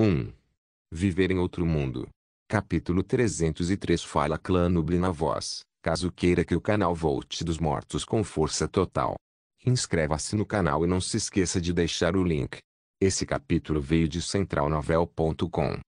1. Viver em outro mundo. Capítulo 303. Fala Clã Noob na voz, caso queira que o canal volte dos mortos com força total. Inscreva-se no canal e não se esqueça de deixar o link. Esse capítulo veio de centralnovel.com.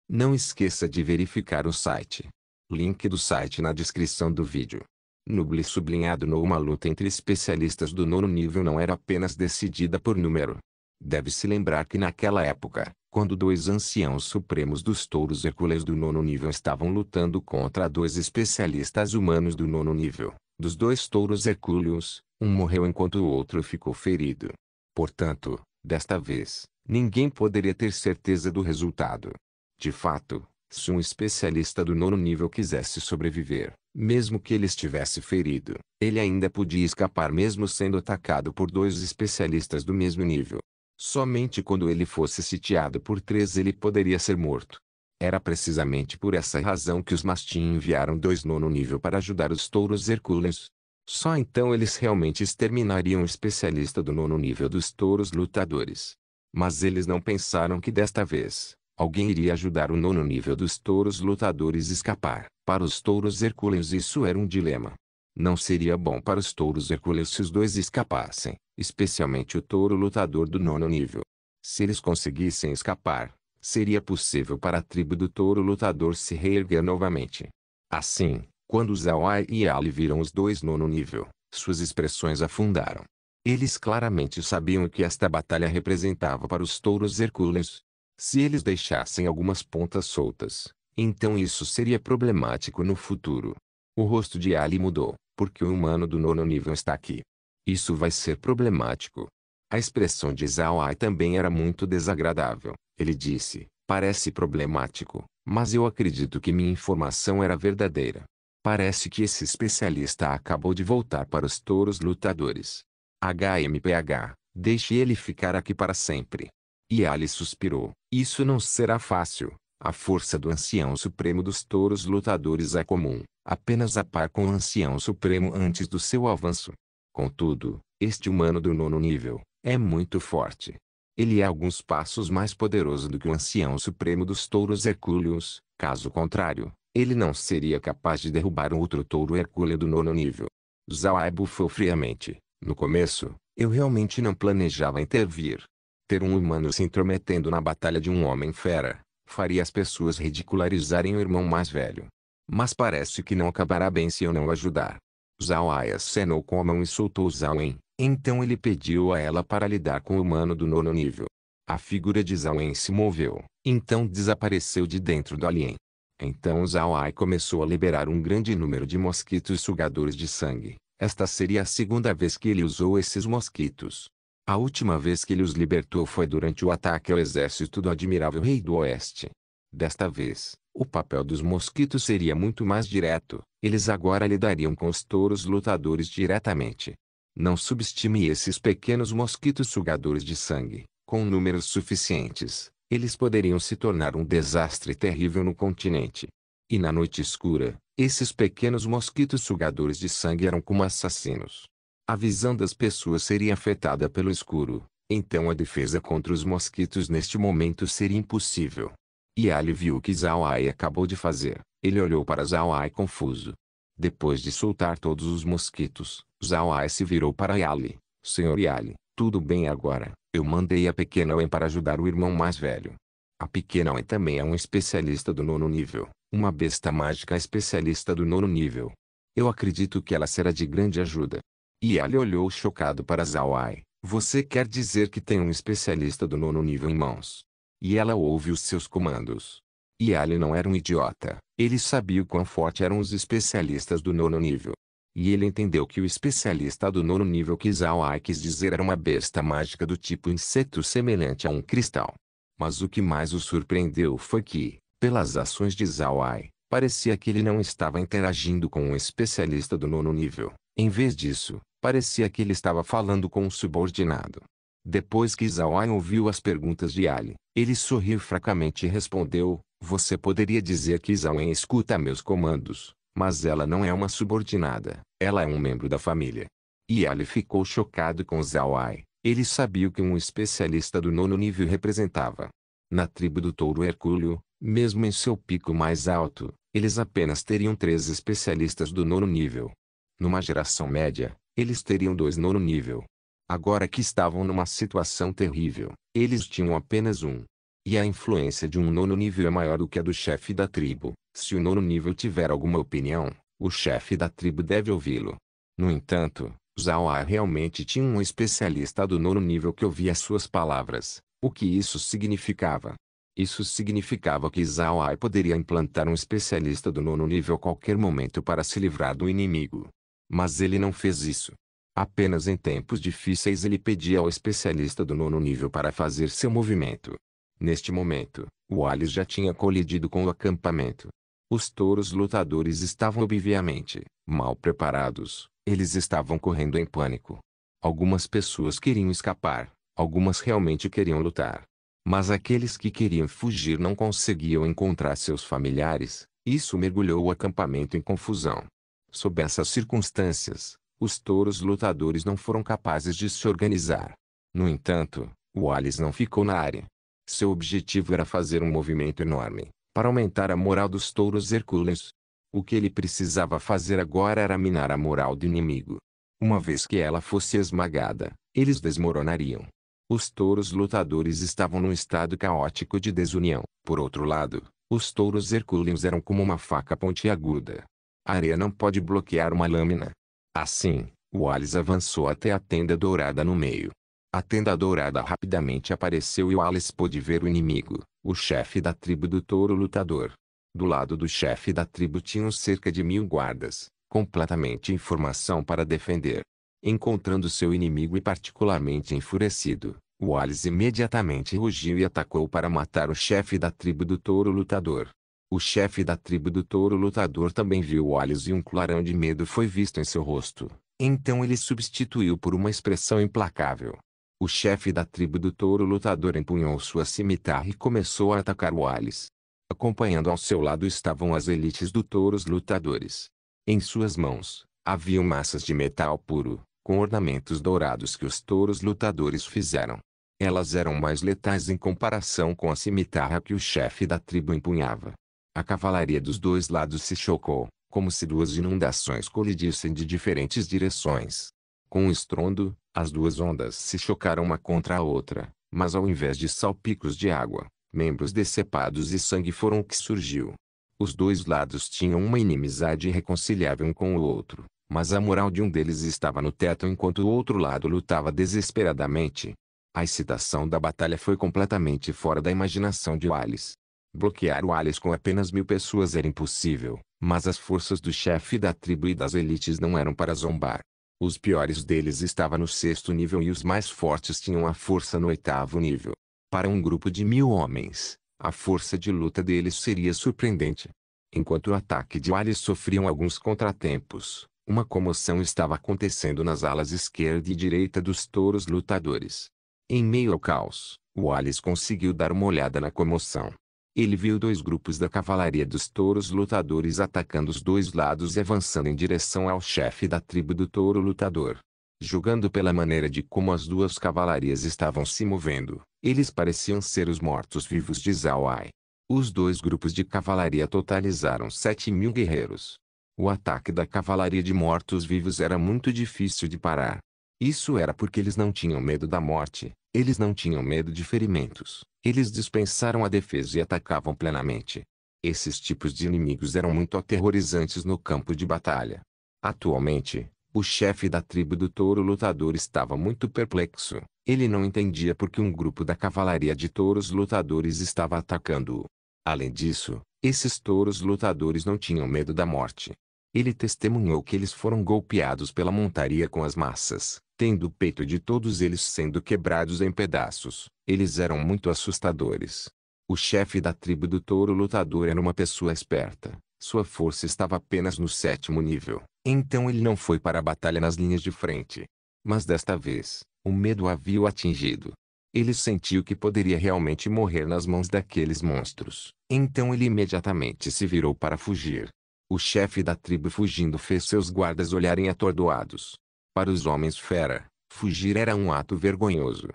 Não esqueça de verificar o site. Link do site na descrição do vídeo. Noob sublinhado no uma luta entre especialistas do nono nível não era apenas decidida por número. Deve-se lembrar que naquela época, quando dois anciãos supremos dos touros Hércules do nono nível estavam lutando contra dois especialistas humanos do nono nível, dos dois touros hercúleos, um morreu enquanto o outro ficou ferido. Portanto, desta vez, ninguém poderia ter certeza do resultado. De fato, se um especialista do nono nível quisesse sobreviver, mesmo que ele estivesse ferido, ele ainda podia escapar mesmo sendo atacado por dois especialistas do mesmo nível. Somente quando ele fosse sitiado por três ele poderia ser morto. Era precisamente por essa razão que os Mastim enviaram dois nono nível para ajudar os touros Hércules. Só então eles realmente exterminariam o especialista do nono nível dos touros lutadores. Mas eles não pensaram que desta vez, alguém iria ajudar o nono nível dos touros lutadores a escapar. Para os touros Hércules isso era um dilema. Não seria bom para os touros Hércules se os dois escapassem, especialmente o touro lutador do nono nível. Se eles conseguissem escapar, seria possível para a tribo do touro lutador se reerguer novamente. Assim, quando Zawai e Ali viram os dois nono nível, suas expressões afundaram. Eles claramente sabiam o que esta batalha representava para os touros Hércules. Se eles deixassem algumas pontas soltas, então isso seria problemático no futuro. O rosto de Ali mudou, porque o humano do nono nível está aqui. Isso vai ser problemático. A expressão de Zawai também era muito desagradável. Ele disse, parece problemático, mas eu acredito que minha informação era verdadeira. Parece que esse especialista acabou de voltar para os touros lutadores. HMPH, deixe ele ficar aqui para sempre. E Ali suspirou, isso não será fácil. A força do ancião supremo dos touros lutadores é comum, apenas a par com o ancião supremo antes do seu avanço. Contudo, este humano do nono nível, é muito forte. Ele é alguns passos mais poderoso do que o ancião supremo dos touros hercúleos, caso contrário, ele não seria capaz de derrubar um outro touro hercúleo do nono nível. Zawai bufou friamente. No começo, eu realmente não planejava intervir. Ter um humano se intrometendo na batalha de um homem fera faria as pessoas ridicularizarem o irmão mais velho. Mas parece que não acabará bem se eu não ajudar. Zawai acenou com a mão e soltou Zawen. Então ele pediu a ela para lidar com o humano do nono nível. A figura de Zawen se moveu, então desapareceu de dentro do alien. Então Zawai começou a liberar um grande número de mosquitos sugadores de sangue. Esta seria a segunda vez que ele usou esses mosquitos. A última vez que ele os libertou foi durante o ataque ao exército do admirável Rei do Oeste. Desta vez, o papel dos mosquitos seria muito mais direto. Eles agora lidariam com os touros lutadores diretamente. Não subestime esses pequenos mosquitos sugadores de sangue. Com números suficientes, eles poderiam se tornar um desastre terrível no continente. E na noite escura, esses pequenos mosquitos sugadores de sangue eram como assassinos. A visão das pessoas seria afetada pelo escuro, então a defesa contra os mosquitos neste momento seria impossível. E Ali viu o que Zawai acabou de fazer. Ele olhou para Zawai confuso. Depois de soltar todos os mosquitos, Zawai se virou para Yali. Senhor Yali, tudo bem agora? Eu mandei a pequena Owen para ajudar o irmão mais velho. A pequena Owen também é um especialista do nono nível, uma besta mágica especialista do nono nível. Eu acredito que ela será de grande ajuda. E ele olhou chocado para Zawai. Você quer dizer que tem um especialista do nono nível em mãos? E ela ouve os seus comandos. E Ali não era um idiota. Ele sabia o quão forte eram os especialistas do nono nível. E ele entendeu que o especialista do nono nível que Zawai quis dizer era uma besta mágica do tipo inseto semelhante a um cristal. Mas o que mais o surpreendeu foi que, pelas ações de Zawai, parecia que ele não estava interagindo com um especialista do nono nível. Em vez disso, parecia que ele estava falando com um subordinado. Depois que Zawai ouviu as perguntas de Ali, ele sorriu fracamente e respondeu, você poderia dizer que Zawen escuta meus comandos, mas ela não é uma subordinada, ela é um membro da família. E Ali ficou chocado com Zawai. Ele sabia o que um especialista do nono nível representava. Na tribo do touro hercúleo, mesmo em seu pico mais alto, eles apenas teriam 3 especialistas do nono nível. Numa geração média, eles teriam 2 nono nível. Agora que estavam numa situação terrível, eles tinham apenas um. E a influência de um nono nível é maior do que a do chefe da tribo. Se o nono nível tiver alguma opinião, o chefe da tribo deve ouvi-lo. No entanto, Zhao Ai realmente tinha um especialista do nono nível que ouvia suas palavras. O que isso significava? Isso significava que Zhao Ai poderia implantar um especialista do nono nível a qualquer momento para se livrar do inimigo. Mas ele não fez isso. Apenas em tempos difíceis ele pedia ao especialista do nono nível para fazer seu movimento. Neste momento, o Alice já tinha colidido com o acampamento. Os touros lutadores estavam obviamente mal preparados. Eles estavam correndo em pânico. Algumas pessoas queriam escapar, algumas realmente queriam lutar. Mas aqueles que queriam fugir não conseguiam encontrar seus familiares. Isso mergulhou o acampamento em confusão. Sob essas circunstâncias, os touros lutadores não foram capazes de se organizar. No entanto, o Alice não ficou na área. Seu objetivo era fazer um movimento enorme, para aumentar a moral dos touros hercúleos. O que ele precisava fazer agora era minar a moral do inimigo. Uma vez que ela fosse esmagada, eles desmoronariam. Os touros lutadores estavam num estado caótico de desunião. Por outro lado, os touros hercúleos eram como uma faca pontiaguda. A areia não pode bloquear uma lâmina. Assim, o Alice avançou até a tenda dourada no meio. A tenda dourada rapidamente apareceu e o Alice pôde ver o inimigo, o chefe da tribo do touro lutador. Do lado do chefe da tribo tinham cerca de 1000 guardas, completamente em formação para defender. Encontrando seu inimigo e particularmente enfurecido, o Alice imediatamente rugiu e atacou para matar o chefe da tribo do touro lutador. O chefe da tribo do touro lutador também viu o Alice e um clarão de medo foi visto em seu rosto. Então ele substituiu por uma expressão implacável. O chefe da tribo do touro lutador empunhou sua cimitarra e começou a atacar o Alice. Acompanhando ao seu lado estavam as elites do touros lutadores. Em suas mãos, haviam massas de metal puro, com ornamentos dourados que os touros lutadores fizeram. Elas eram mais letais em comparação com a cimitarra que o chefe da tribo empunhava. A cavalaria dos dois lados se chocou, como se duas inundações colidissem de diferentes direções. Com um estrondo, as duas ondas se chocaram uma contra a outra, mas ao invés de salpicos de água, membros decepados e sangue foram o que surgiu. Os dois lados tinham uma inimizade irreconciliável um com o outro, mas a moral de um deles estava no teto enquanto o outro lado lutava desesperadamente. A excitação da batalha foi completamente fora da imaginação de Alice. Bloquear o Alice com apenas 1000 pessoas era impossível, mas as forças do chefe da tribo e das elites não eram para zombar. Os piores deles estavam no 6º nível e os mais fortes tinham a força no 8º nível. Para um grupo de 1000 homens, a força de luta deles seria surpreendente. Enquanto o ataque de Alice sofriam alguns contratempos, uma comoção estava acontecendo nas alas esquerda e direita dos touros lutadores. Em meio ao caos, o Alice conseguiu dar uma olhada na comoção. Ele viu 2 grupos da cavalaria dos touros lutadores atacando os dois lados e avançando em direção ao chefe da tribo do touro lutador. Julgando pela maneira de como as duas cavalarias estavam se movendo, eles pareciam ser os mortos-vivos de Zhao Ai. Os 2 grupos de cavalaria totalizaram 7.000 guerreiros. O ataque da cavalaria de mortos-vivos era muito difícil de parar. Isso era porque eles não tinham medo da morte, eles não tinham medo de ferimentos, eles dispensaram a defesa e atacavam plenamente. Esses tipos de inimigos eram muito aterrorizantes no campo de batalha. Atualmente, o chefe da tribo do touro lutador estava muito perplexo. Ele não entendia por que um grupo da cavalaria de touros lutadores estava atacando-o. Além disso, esses touros lutadores não tinham medo da morte. Ele testemunhou que eles foram golpeados pela montaria com as massas, tendo o peito de todos eles sendo quebrados em pedaços. Eles eram muito assustadores. O chefe da tribo do touro lutador era uma pessoa esperta. Sua força estava apenas no 7º nível, então ele não foi para a batalha nas linhas de frente. Mas desta vez, o medo havia o atingido. Ele sentiu que poderia realmente morrer nas mãos daqueles monstros. Então ele imediatamente se virou para fugir. O chefe da tribo fugindo fez seus guardas olharem atordoados. Para os homens fera, fugir era um ato vergonhoso.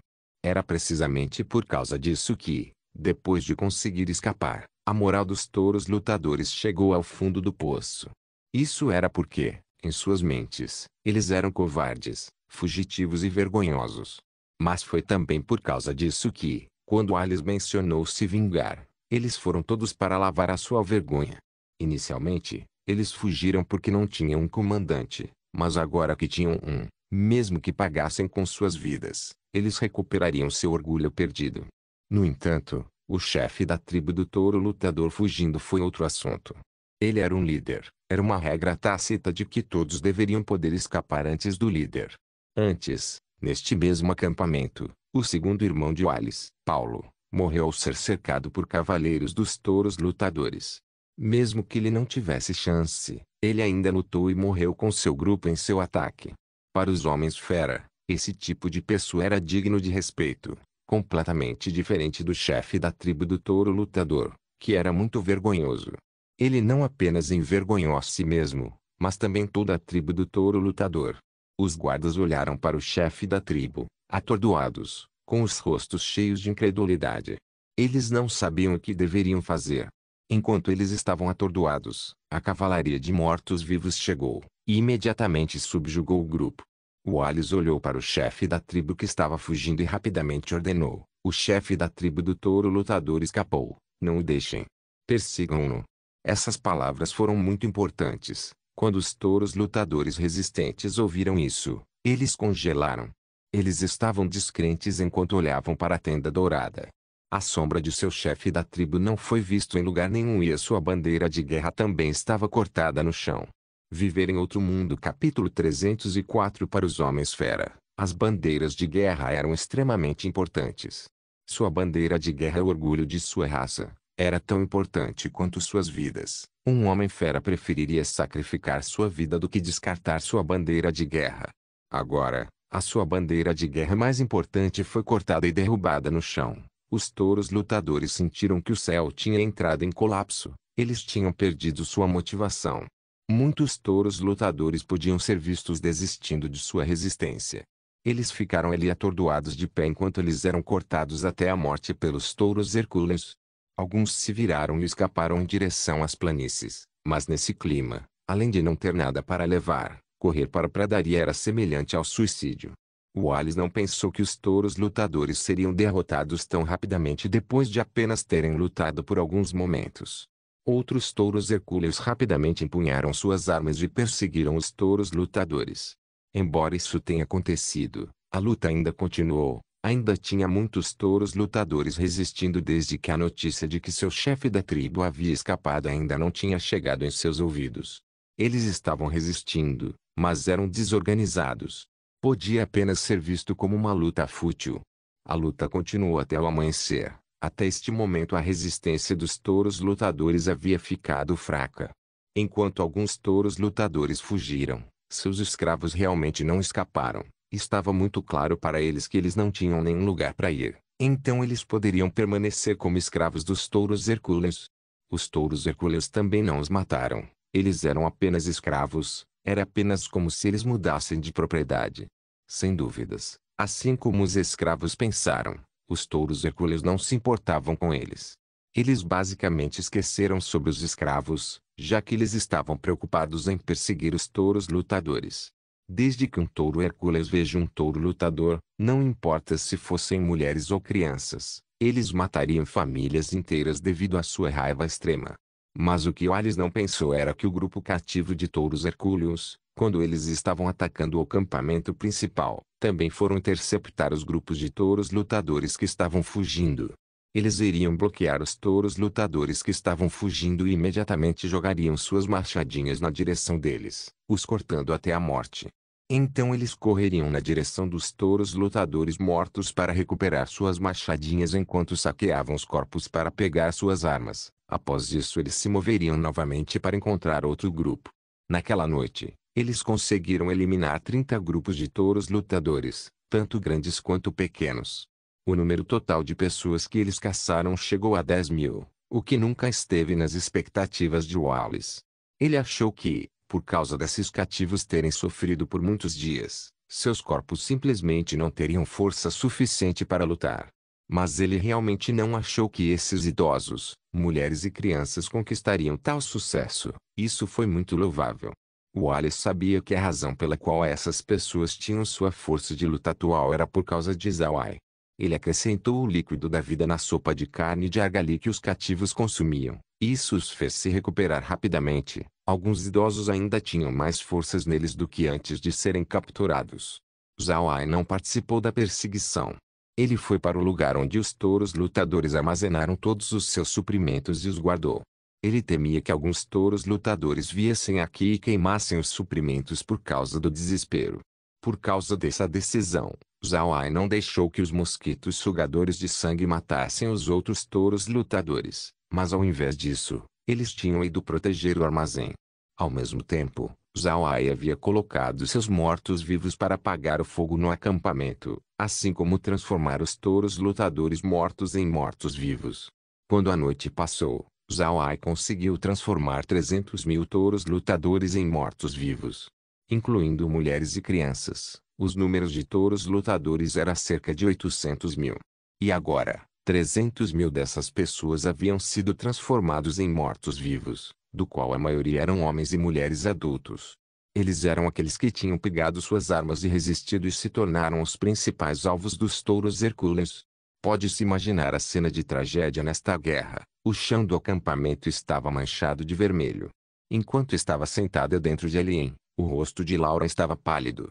Era precisamente por causa disso que, Depois de conseguir escapar, a moral dos touros lutadores chegou ao fundo do poço. Isso era porque, em suas mentes, eles eram covardes, fugitivos e vergonhosos. Mas foi também por causa disso que, quando Alice mencionou se vingar, eles foram todos para lavar a sua vergonha. Inicialmente, eles fugiram porque não tinham um comandante, mas agora que tinham um, mesmo que pagassem com suas vidas, eles recuperariam seu orgulho perdido. No entanto, o chefe da tribo do touro lutador fugindo foi outro assunto. Ele era um líder, era uma regra tácita de que todos deveriam poder escapar antes do líder. Antes, neste mesmo acampamento, o segundo irmão de Alice, Paulo, morreu ao ser cercado por cavaleiros dos touros lutadores. Mesmo que ele não tivesse chance, ele ainda lutou e morreu com seu grupo em seu ataque. Para os homens fera, esse tipo de pessoa era digno de respeito, completamente diferente do chefe da tribo do touro lutador, que era muito vergonhoso. Ele não apenas envergonhou a si mesmo, mas também toda a tribo do touro lutador. Os guardas olharam para o chefe da tribo, atordoados, com os rostos cheios de incredulidade. Eles não sabiam o que deveriam fazer. Enquanto eles estavam atordoados, a cavalaria de mortos-vivos chegou, e imediatamente subjugou o grupo. Wallace olhou para o chefe da tribo que estava fugindo e rapidamente ordenou: o chefe da tribo do touro lutador escapou, não o deixem. Persigam-no. Essas palavras foram muito importantes. Quando os touros lutadores resistentes ouviram isso, eles congelaram. Eles estavam descrentes enquanto olhavam para a tenda dourada. A sombra de seu chefe da tribo não foi visto em lugar nenhum e a sua bandeira de guerra também estava cortada no chão. Viver em outro mundo. Capítulo 304. Para os homens fera, as bandeiras de guerra eram extremamente importantes. Sua bandeira de guerra é o orgulho de sua raça. Era tão importante quanto suas vidas. Um homem fera preferiria sacrificar sua vida do que descartar sua bandeira de guerra. Agora, a sua bandeira de guerra mais importante foi cortada e derrubada no chão. Os touros lutadores sentiram que o céu tinha entrado em colapso. Eles tinham perdido sua motivação. Muitos touros lutadores podiam ser vistos desistindo de sua resistência. Eles ficaram ali atordoados de pé enquanto eles eram cortados até a morte pelos touros hercúleos. Alguns se viraram e escaparam em direção às planícies, mas nesse clima, além de não ter nada para levar, correr para a pradaria era semelhante ao suicídio. Wallace não pensou que os touros lutadores seriam derrotados tão rapidamente depois de apenas terem lutado por alguns momentos. Outros touros hercúleos rapidamente empunharam suas armas e perseguiram os touros lutadores. Embora isso tenha acontecido, a luta ainda continuou. Ainda tinha muitos touros lutadores resistindo desde que a notícia de que seu chefe da tribo havia escapado ainda não tinha chegado em seus ouvidos. Eles estavam resistindo, mas eram desorganizados. Podia apenas ser visto como uma luta fútil. A luta continuou até o amanhecer. Até este momento a resistência dos touros lutadores havia ficado fraca. Enquanto alguns touros lutadores fugiram, seus escravos realmente não escaparam. Estava muito claro para eles que eles não tinham nenhum lugar para ir. Então eles poderiam permanecer como escravos dos touros hercúleos. Os touros hercúleos também não os mataram. Eles eram apenas escravos. Era apenas como se eles mudassem de propriedade. Sem dúvidas, assim como os escravos pensaram, os touros hercúleos não se importavam com eles. Eles basicamente esqueceram sobre os escravos, já que eles estavam preocupados em perseguir os touros lutadores. Desde que um touro hercúleo veja um touro lutador, não importa se fossem mulheres ou crianças, eles matariam famílias inteiras devido à sua raiva extrema. Mas o que Wallace não pensou era que o grupo cativo de touros hercúleos, quando eles estavam atacando o acampamento principal, também foram interceptar os grupos de touros lutadores que estavam fugindo. Eles iriam bloquear os touros lutadores que estavam fugindo e imediatamente jogariam suas machadinhas na direção deles, os cortando até a morte. Então eles correriam na direção dos touros lutadores mortos para recuperar suas machadinhas enquanto saqueavam os corpos para pegar suas armas. Após isso eles se moveriam novamente para encontrar outro grupo. Naquela noite, eles conseguiram eliminar 30 grupos de touros lutadores, tanto grandes quanto pequenos. O número total de pessoas que eles caçaram chegou a 10.000, o que nunca esteve nas expectativas de Wallace. Ele achou que, por causa desses cativos terem sofrido por muitos dias, seus corpos simplesmente não teriam força suficiente para lutar. Mas ele realmente não achou que esses idosos, mulheres e crianças conquistariam tal sucesso. Isso foi muito louvável. Wallace sabia que a razão pela qual essas pessoas tinham sua força de luta atual era por causa de Zawai. Ele acrescentou o líquido da vida na sopa de carne de argali que os cativos consumiam. Isso os fez se recuperar rapidamente. Alguns idosos ainda tinham mais forças neles do que antes de serem capturados. Zawai não participou da perseguição. Ele foi para o lugar onde os touros lutadores armazenaram todos os seus suprimentos e os guardou. Ele temia que alguns touros lutadores viessem aqui e queimassem os suprimentos por causa do desespero. Por causa dessa decisão, Zawai não deixou que os mosquitos sugadores de sangue matassem os outros touros lutadores, mas ao invés disso, eles tinham ido proteger o armazém. Ao mesmo tempo, Zawai havia colocado seus mortos-vivos para apagar o fogo no acampamento, assim como transformar os touros lutadores mortos em mortos-vivos. Quando a noite passou, Zawai conseguiu transformar 300.000 touros lutadores em mortos-vivos, incluindo mulheres e crianças. Os números de touros lutadores era cerca de 800.000. E agora, 300.000 dessas pessoas haviam sido transformados em mortos-vivos, do qual a maioria eram homens e mulheres adultos. Eles eram aqueles que tinham pegado suas armas e resistido e se tornaram os principais alvos dos touros hercúleos. Pode-se imaginar a cena de tragédia nesta guerra. O chão do acampamento estava manchado de vermelho. Enquanto estava sentada dentro de Alien, o rosto de Laura estava pálido.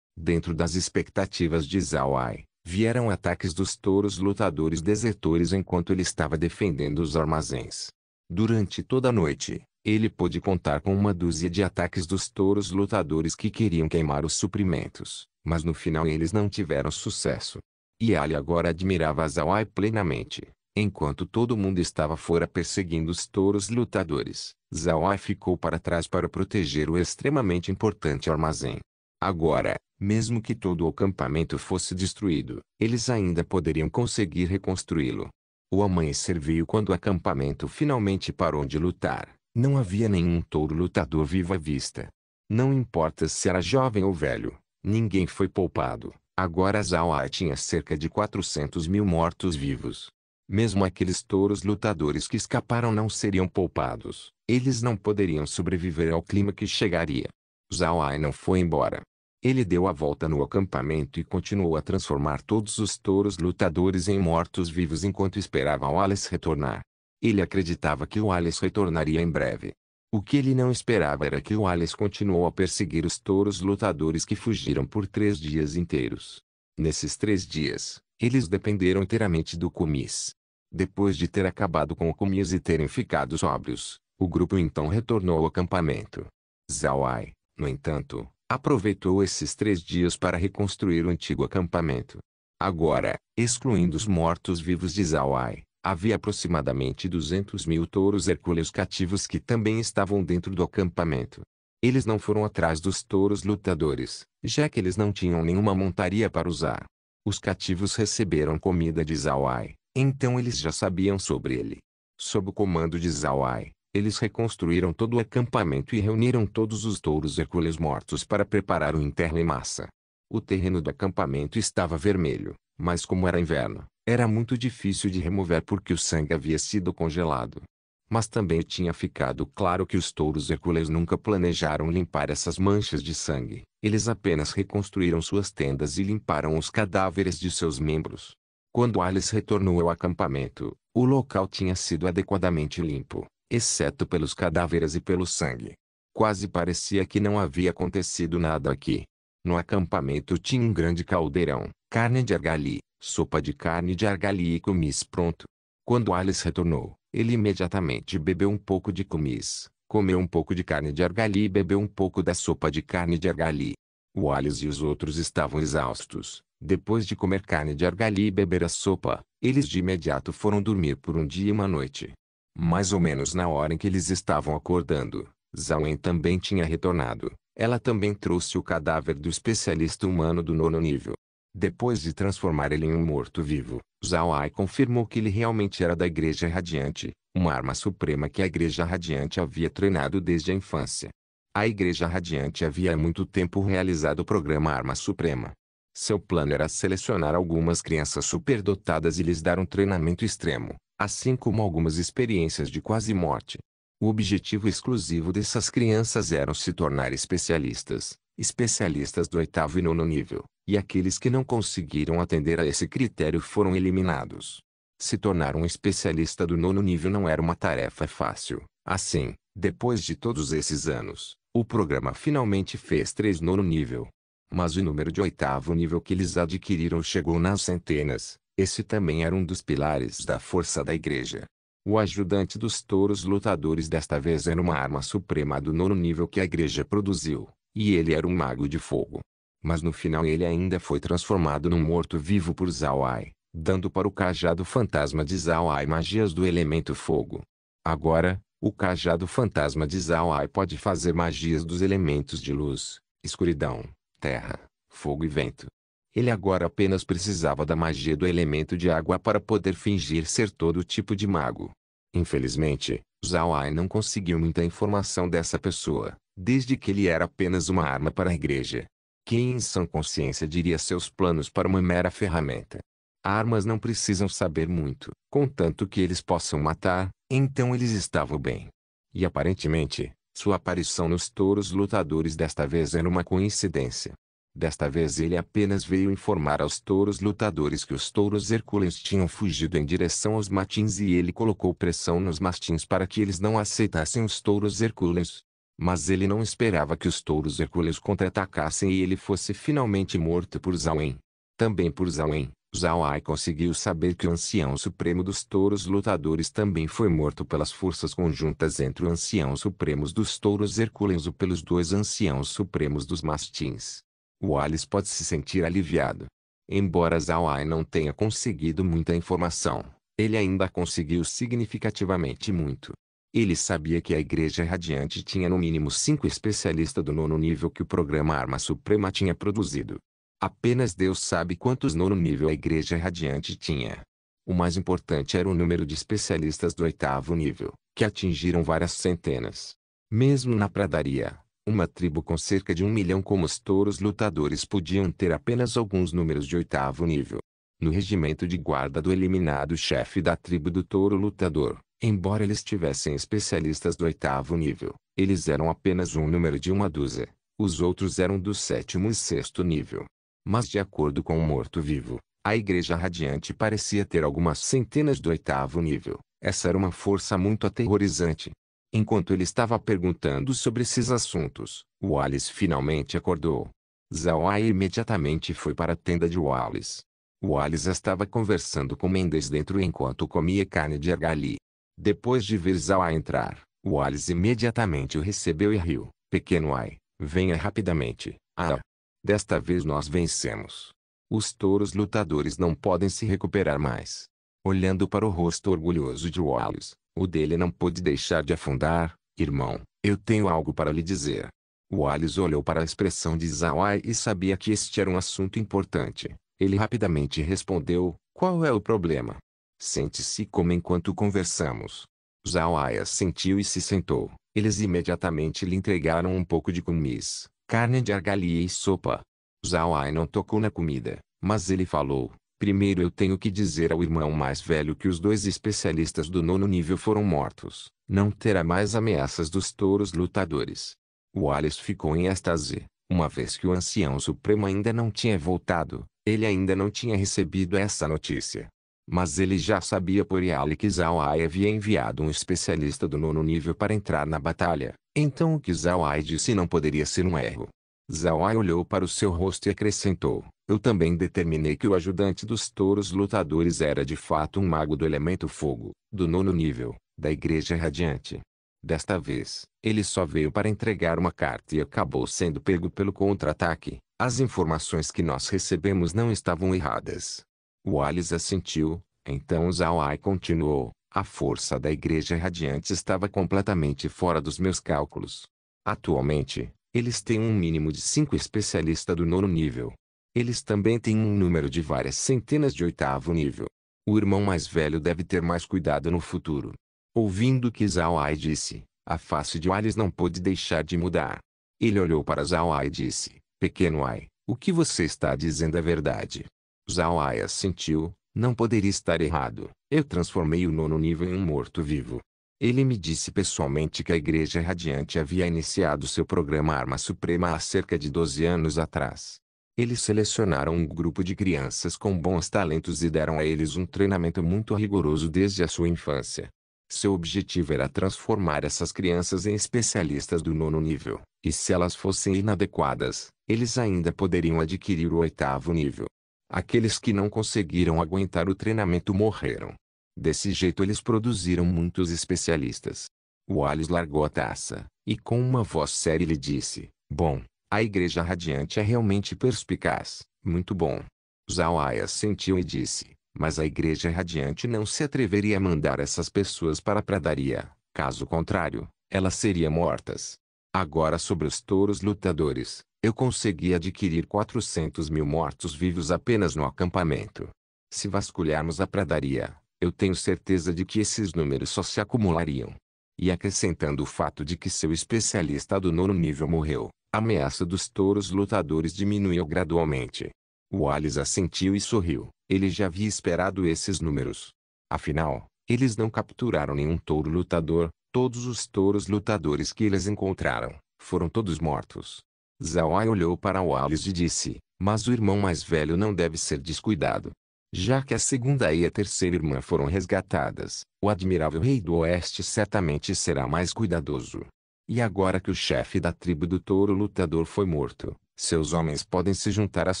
Dentro das expectativas de Zawai, vieram ataques dos touros lutadores desertores enquanto ele estava defendendo os armazéns. Durante toda a noite, ele pôde contar com uma dúzia de ataques dos touros lutadores que queriam queimar os suprimentos, mas no final eles não tiveram sucesso. E Ali agora admirava Zawai plenamente. Enquanto todo mundo estava fora perseguindo os touros lutadores, Zawai ficou para trás para proteger o extremamente importante armazém. Agora, mesmo que todo o acampamento fosse destruído, eles ainda poderiam conseguir reconstruí-lo. O amanhecer veio quando o acampamento finalmente parou de lutar. Não havia nenhum touro lutador vivo à vista. Não importa se era jovem ou velho, ninguém foi poupado. Agora Zawai tinha cerca de 400.000 mortos-vivos. Mesmo aqueles touros lutadores que escaparam não seriam poupados. Eles não poderiam sobreviver ao clima que chegaria. Zawai não foi embora. Ele deu a volta no acampamento e continuou a transformar todos os touros lutadores em mortos-vivos enquanto esperava Wallace retornar. Ele acreditava que Wallace retornaria em breve. O que ele não esperava era que Wallace continuou a perseguir os touros lutadores que fugiram por 3 dias inteiros. Nesses 3 dias, eles dependeram inteiramente do Kumis. Depois de ter acabado com o Kumis e terem ficado sóbrios, o grupo então retornou ao acampamento. Zawai, no entanto, aproveitou esses 3 dias para reconstruir o antigo acampamento. Agora, excluindo os mortos-vivos de Zawai, havia aproximadamente 200.000 touros hercúleos cativos que também estavam dentro do acampamento. Eles não foram atrás dos touros lutadores, já que eles não tinham nenhuma montaria para usar. Os cativos receberam comida de Zawai, então eles já sabiam sobre ele. Sob o comando de Zawai, eles reconstruíram todo o acampamento e reuniram todos os touros hercúleos mortos para preparar o enterro em massa. O terreno do acampamento estava vermelho, mas como era inverno, era muito difícil de remover porque o sangue havia sido congelado. Mas também tinha ficado claro que os touros hercúleos nunca planejaram limpar essas manchas de sangue. Eles apenas reconstruíram suas tendas e limparam os cadáveres de seus membros. Quando Alice retornou ao acampamento, o local tinha sido adequadamente limpo, exceto pelos cadáveres e pelo sangue. Quase parecia que não havia acontecido nada aqui. No acampamento tinha um grande caldeirão, carne de argali, sopa de carne de argali e kumis pronto. Quando Alice retornou, ele imediatamente bebeu um pouco de kumis, comeu um pouco de carne de argali e bebeu um pouco da sopa de carne de argali. O Alice e os outros estavam exaustos. Depois de comer carne de argali e beber a sopa, eles de imediato foram dormir por um dia e uma noite. Mais ou menos na hora em que eles estavam acordando, Zawai também tinha retornado. Ela também trouxe o cadáver do especialista humano do 9º nível. Depois de transformar ele em um morto-vivo, Zawai confirmou que ele realmente era da Igreja Radiante, uma arma suprema que a Igreja Radiante havia treinado desde a infância. A Igreja Radiante havia há muito tempo realizado o programa Arma Suprema. Seu plano era selecionar algumas crianças superdotadas e lhes dar um treinamento extremo, assim como algumas experiências de quase morte. O objetivo exclusivo dessas crianças era se tornar especialistas, especialistas do 8º e 9º nível, e aqueles que não conseguiram atender a esse critério foram eliminados. Se tornar um especialista do 9º nível não era uma tarefa fácil. Assim, depois de todos esses anos, o programa finalmente fez 3 9º nível. Mas o número de 8º nível que eles adquiriram chegou nas centenas. Esse também era um dos pilares da força da igreja. O ajudante dos touros lutadores desta vez era uma arma suprema do 9º nível que a igreja produziu, e ele era um mago de fogo. Mas no final ele ainda foi transformado num morto-vivo por Zawai, dando para o cajado fantasma de Zawai magias do elemento fogo. Agora, o cajado fantasma de Zawai pode fazer magias dos elementos de luz, escuridão, terra, fogo e vento. Ele agora apenas precisava da magia do elemento de água para poder fingir ser todo tipo de mago. Infelizmente, Zawai não conseguiu muita informação dessa pessoa, desde que ele era apenas uma arma para a igreja. Quem em sã consciência diria seus planos para uma mera ferramenta? Armas não precisam saber muito, contanto que eles possam matar, então eles estavam bem. E aparentemente, sua aparição nos touros lutadores desta vez era uma coincidência. Desta vez ele apenas veio informar aos touros lutadores que os touros hercúleos tinham fugido em direção aos mastins e ele colocou pressão nos mastins para que eles não aceitassem os touros hercúleos. Mas ele não esperava que os touros hercúleos contra-atacassem e ele fosse finalmente morto por Zawai. Também por Zawai, Zawai conseguiu saber que o ancião supremo dos touros lutadores também foi morto pelas forças conjuntas entre o ancião supremos dos touros hercúleos e pelos 2 anciãos supremos dos mastins. Wallace pode se sentir aliviado. Embora Zawai não tenha conseguido muita informação, ele ainda conseguiu significativamente muito. Ele sabia que a Igreja Radiante tinha no mínimo 5 especialistas do 9º nível que o programa Arma Suprema tinha produzido. Apenas Deus sabe quantos 9º nível a Igreja Radiante tinha. O mais importante era o número de especialistas do 8º nível, que atingiram várias centenas. Mesmo na pradaria, uma tribo com cerca de 1 milhão como os touros lutadores podiam ter apenas alguns números de 8º nível. No regimento de guarda do eliminado chefe da tribo do touro lutador, embora eles tivessem especialistas do 8º nível, eles eram apenas um número de uma dúzia. Os outros eram do 7º e 6º nível. Mas de acordo com o morto-vivo, a Igreja Radiante parecia ter algumas centenas do 8º nível. Essa era uma força muito aterrorizante. Enquanto ele estava perguntando sobre esses assuntos, Wallace finalmente acordou. Zawai imediatamente foi para a tenda de Wallace. Wallace estava conversando com Mendes dentro enquanto comia carne de argali. Depois de ver Zawai entrar, Wallace imediatamente o recebeu e riu. Pequeno Ai, venha rapidamente. Ah! Desta vez nós vencemos. Os touros lutadores não podem se recuperar mais. Olhando para o rosto orgulhoso de Wallace, o dele não pôde deixar de afundar. Irmão, eu tenho algo para lhe dizer. Wallace olhou para a expressão de Zawai e sabia que este era um assunto importante. Ele rapidamente respondeu, qual é o problema? Sente-se e coma enquanto conversamos. Zawai assentiu e se sentou. Eles imediatamente lhe entregaram um pouco de kumis, carne de argali e sopa. Zawai não tocou na comida, mas ele falou, primeiro eu tenho que dizer ao irmão mais velho que os 2 especialistas do 9º nível foram mortos. Não terá mais ameaças dos touros lutadores. Wallace ficou em êxtase, uma vez que o ancião supremo ainda não tinha voltado, ele ainda não tinha recebido essa notícia. Mas ele já sabia por Yali que Zawai havia enviado um especialista do 9º nível para entrar na batalha, então o que Zawai disse não poderia ser um erro. Zawai olhou para o seu rosto e acrescentou, eu também determinei que o ajudante dos touros lutadores era de fato um mago do elemento fogo, do 9º nível, da Igreja Radiante. Desta vez, ele só veio para entregar uma carta e acabou sendo pego pelo contra-ataque. As informações que nós recebemos não estavam erradas. Wallace assentiu, então Zawai continuou, a força da Igreja Radiante estava completamente fora dos meus cálculos. Atualmente, eles têm um mínimo de 5 especialistas do 9º nível. Eles também têm um número de várias centenas de 8º nível. O irmão mais velho deve ter mais cuidado no futuro. Ouvindo o que Zawai disse, a face de Wallace não pôde deixar de mudar. Ele olhou para Zawai e disse, pequeno Ai, O que você está dizendo é verdade. Zhao Ai assentiu, não poderia estar errado. Eu transformei o nono nível em um morto-vivo. Ele me disse pessoalmente que a Igreja Radiante havia iniciado seu programa Arma Suprema há cerca de 12 anos atrás. Eles selecionaram um grupo de crianças com bons talentos e deram a eles um treinamento muito rigoroso desde a sua infância. Seu objetivo era transformar essas crianças em especialistas do nono nível, e se elas fossem inadequadas, eles ainda poderiam adquirir o oitavo nível. Aqueles que não conseguiram aguentar o treinamento morreram. Desse jeito eles produziram muitos especialistas. Wallace largou a taça, e com uma voz séria lhe disse, bom, a Igreja Radiante é realmente perspicaz, muito bom. Zhao Ai assentiu e disse, mas a Igreja Radiante não se atreveria a mandar essas pessoas para a pradaria, caso contrário, elas seriam mortas. Agora sobre os touros lutadores, eu consegui adquirir 400.000 mortos-vivos apenas no acampamento. Se vasculharmos a pradaria, eu tenho certeza de que esses números só se acumulariam. E acrescentando o fato de que seu especialista do nono nível morreu, a ameaça dos touros lutadores diminuiu gradualmente. Wallace assentiu e sorriu. Ele já havia esperado esses números. Afinal, eles não capturaram nenhum touro lutador. Todos os touros lutadores que eles encontraram, foram todos mortos. Zhao Ai olhou para Wallace e disse, mas o irmão mais velho não deve ser descuidado. Já que a segunda e a terceira irmã foram resgatadas, o admirável rei do oeste certamente será mais cuidadoso. E agora que o chefe da tribo do touro lutador foi morto, seus homens podem se juntar às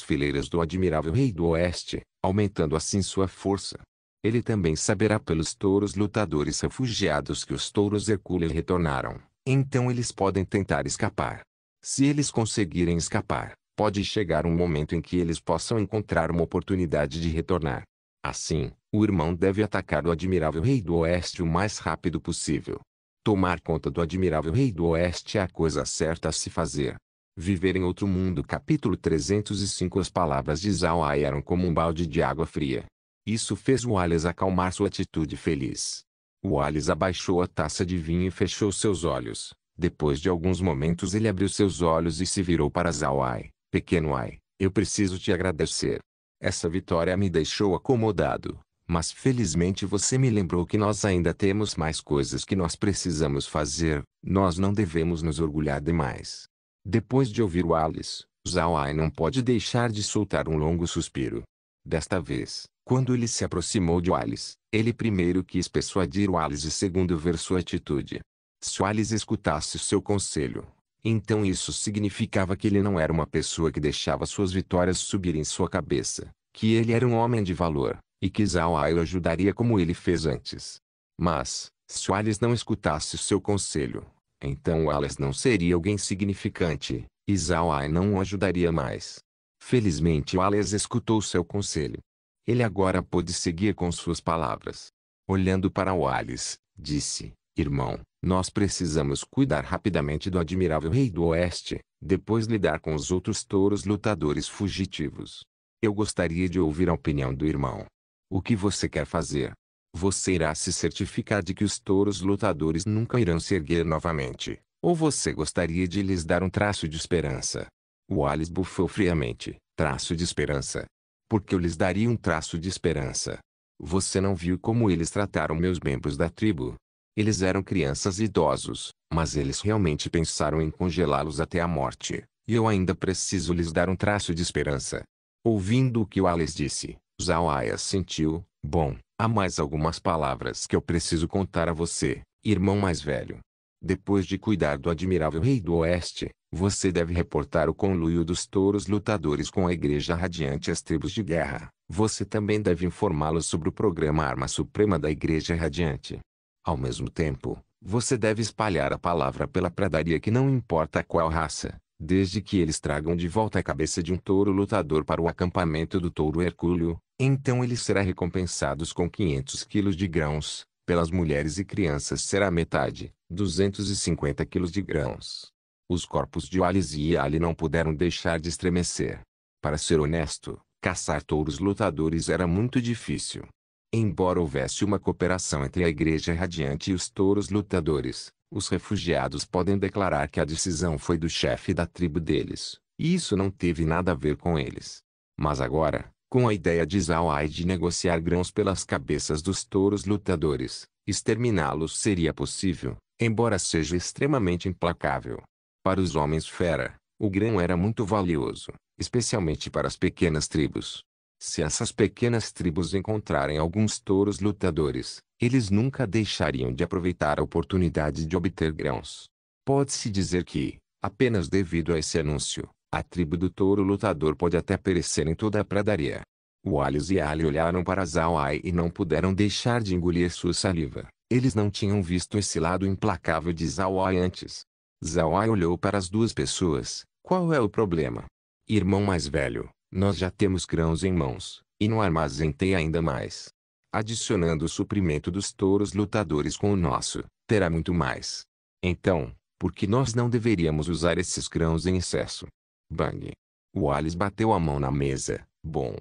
fileiras do admirável rei do oeste, aumentando assim sua força. Ele também saberá pelos touros lutadores refugiados que os touros Hercule retornaram, então eles podem tentar escapar. Se eles conseguirem escapar, pode chegar um momento em que eles possam encontrar uma oportunidade de retornar. Assim, o irmão deve atacar o admirável rei do oeste o mais rápido possível. Tomar conta do admirável rei do oeste é a coisa certa a se fazer. Viver em outro mundo. Capítulo 305. As palavras de Zhao Ai eram como um balde de água fria. Isso fez Wallace acalmar sua atitude feliz. Wallace abaixou a taça de vinho e fechou seus olhos. Depois de alguns momentos ele abriu seus olhos e se virou para Zhao Ai. Pequeno Ai, eu preciso te agradecer. Essa vitória me deixou acomodado, mas felizmente você me lembrou que nós ainda temos mais coisas que nós precisamos fazer. Nós não devemos nos orgulhar demais. Depois de ouvir Wallace, Zhao Ai não pode deixar de soltar um longo suspiro. Desta vez, quando ele se aproximou de Wallace, ele primeiro quis persuadir Wallace e segundo ver sua atitude. Se Wallace escutasse seu conselho, então isso significava que ele não era uma pessoa que deixava suas vitórias subir em sua cabeça, que ele era um homem de valor, e que Zhao Ai o ajudaria como ele fez antes. Mas, se Wallace não escutasse seu conselho, então Wallace não seria alguém significante, e Zhao Ai não o ajudaria mais. Felizmente Wallace escutou seu conselho. Ele agora pôde seguir com suas palavras. Olhando para Wallace, disse, irmão, nós precisamos cuidar rapidamente do admirável rei do oeste, depois lidar com os outros touros lutadores fugitivos. Eu gostaria de ouvir a opinião do irmão. O que você quer fazer? Você irá se certificar de que os touros lutadores nunca irão se erguer novamente, ou você gostaria de lhes dar um traço de esperança? Wallace bufou friamente. Traço de esperança? Por que eu lhes daria um traço de esperança? Você não viu como eles trataram meus membros da tribo? Eles eram crianças e idosos, mas eles realmente pensaram em congelá-los até a morte, e eu ainda preciso lhes dar um traço de esperança. Ouvindo o que Wallace disse, Zhao Ai assentiu, bom, há mais algumas palavras que eu preciso contar a você, irmão mais velho. Depois de cuidar do admirável rei do oeste, você deve reportar o conluio dos touros lutadores com a Igreja Radiante e as tribos de guerra. Você também deve informá-los sobre o programa Arma Suprema da Igreja Radiante. Ao mesmo tempo, você deve espalhar a palavra pela pradaria que não importa qual raça, desde que eles tragam de volta a cabeça de um touro lutador para o acampamento do touro Hercúleo, então ele será recompensado com 500 quilos de grãos, pelas mulheres e crianças será metade, 250 quilos de grãos. Os corpos de Wallace e Ali não puderam deixar de estremecer. Para ser honesto, caçar touros lutadores era muito difícil. Embora houvesse uma cooperação entre a Igreja Radiante e os touros lutadores, os refugiados podem declarar que a decisão foi do chefe da tribo deles, E isso não teve nada a ver com eles. Mas agora, com a ideia de Zhao Ai de negociar grãos pelas cabeças dos touros lutadores, exterminá-los seria possível, embora seja extremamente implacável. Para os homens fera, o grão era muito valioso, especialmente para as pequenas tribos. Se essas pequenas tribos encontrarem alguns touros lutadores, eles nunca deixariam de aproveitar a oportunidade de obter grãos. Pode-se dizer que, apenas devido a esse anúncio, a tribo do touro lutador pode até perecer em toda a pradaria. Wallace e Ali olharam para Zhao Ai e não puderam deixar de engolir sua saliva. Eles não tinham visto esse lado implacável de Zhao Ai antes. Zhao Ai olhou para as duas pessoas. Qual é o problema? Irmão mais velho, nós já temos grãos em mãos, e no armazém tem ainda mais. Adicionando o suprimento dos touros lutadores com o nosso, terá muito mais. Então, por que nós não deveríamos usar esses grãos em excesso? Bang! Wallace bateu a mão na mesa. Bom.